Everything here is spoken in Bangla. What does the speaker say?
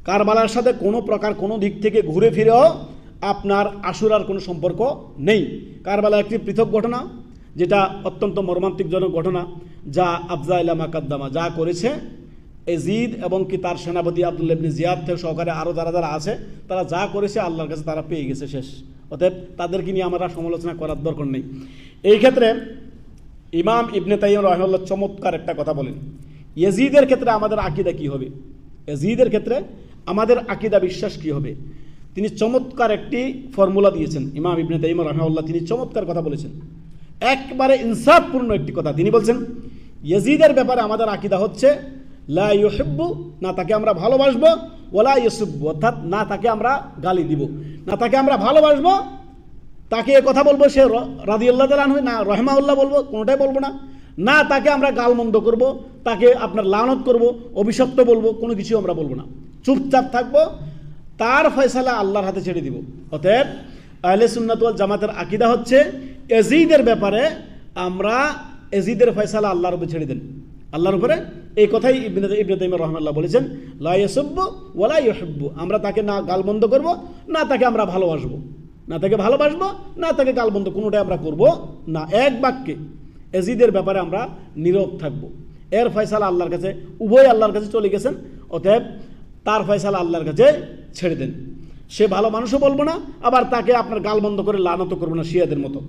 কারবালার সাথে কোনো প্রকার কোনো দিক থেকে ঘুরে ফিরেও আপনার আশুরার কোনো সম্পর্ক নেই। কারবালা একটি পৃথক ঘটনা, যেটা অত্যন্ত মর্মান্তিকজনক ঘটনা, যা আফজা ইলা মা কাদ্দামা, যা করেছে এজিদ এবং কি তার সেনাপতি আব্দুল্লাহ ইবনে জিয়াদ থেকে সহকারে আরও যারা যারা আছে, তারা যা করেছে আল্লাহর কাছে তারা পেয়ে গেছে, শেষ। অতএব তাদেরকে নিয়ে আমরা সমালোচনা করার দরকার নেই। এই ক্ষেত্রে ইমাম ইবনে তাইয়্যিম রাহিমাহুল্লাহ চমৎকার একটা কথা বলেন, ইয়াজিদের ক্ষেত্রে আমাদের আকীদা কী হবে, ইয়াজিদের ক্ষেত্রে আমাদের আকীদা বিশ্বাস কী হবে। তিনি চমৎকার একটি ফর্মুলা দিয়েছেন। ইমাম ইবনে তাইয়্যিম রাহিমাহুল্লাহ তিনি চমৎকার কথা বলেছেন, একবারে ইনসাফপূর্ণ একটি কথা। তিনি বলছেন, ইয়াজিদের ব্যাপারে আমাদের আকীদা হচ্ছে লা ইউহিব্বু, না তাকে আমরা ভালোবাসবো, ওয়ালা ইয়াসুব্বু, অর্থাৎ না তাকে আমরা গালি দিব, না তাকে আমরা ভালোবাসবো, তাকে কথা বলবো সে রাদিয়াল্লাহু তাআলা আনহু, না রাহিমাহুল্লাহ বলবো, কোনোটাই বলবো না। না তাকে আমরা গালমন্দ করব, তাকে আপনার লানত করব, অভিশপ্ত বলবো, কোনো কিছু আমরা বলবো না, চুপচাপ থাকবো, তার ফয়সালা আল্লাহর হাতে ছেড়ে দিব। অতএব আহলে সুন্নাত ওয়াল জামাতের আকীদা হচ্ছে ইয়াজিদের ব্যাপারে আমরা ইয়াজিদের ফয়সালা আল্লাহর উপরে ছেড়ে দেন, আল্লাহর উপরে। এই কথাই ইবনে তাইয়্যিম রাহিমাহুল্লাহ বলেছেন, লা ইয়াসুব্বু ওয়ালা ইউহিব্বু, আমরা তাকে না গালমন্দ করব, না তাকে আমরা ভালোবাসবো, না তাকে ভালোবাসবো, না তাকে গালমন্দ, কোনোটাই আমরা করব না। এক বাক্যে ইয়াজিদের ব্যাপারে আমরা নীরব থাকব। এর ফয়সালা আল্লাহর কাছে, উভয় আল্লাহর কাছে চলে গেছেন। অতএব তার ফয়সালা আল্লাহর কাছে ছেড়ে দেন। সে ভালো মানুষও বলবো না, আবার তাকে আপনার গালমন্দ করে লানত করবো না শিয়াদের মতো।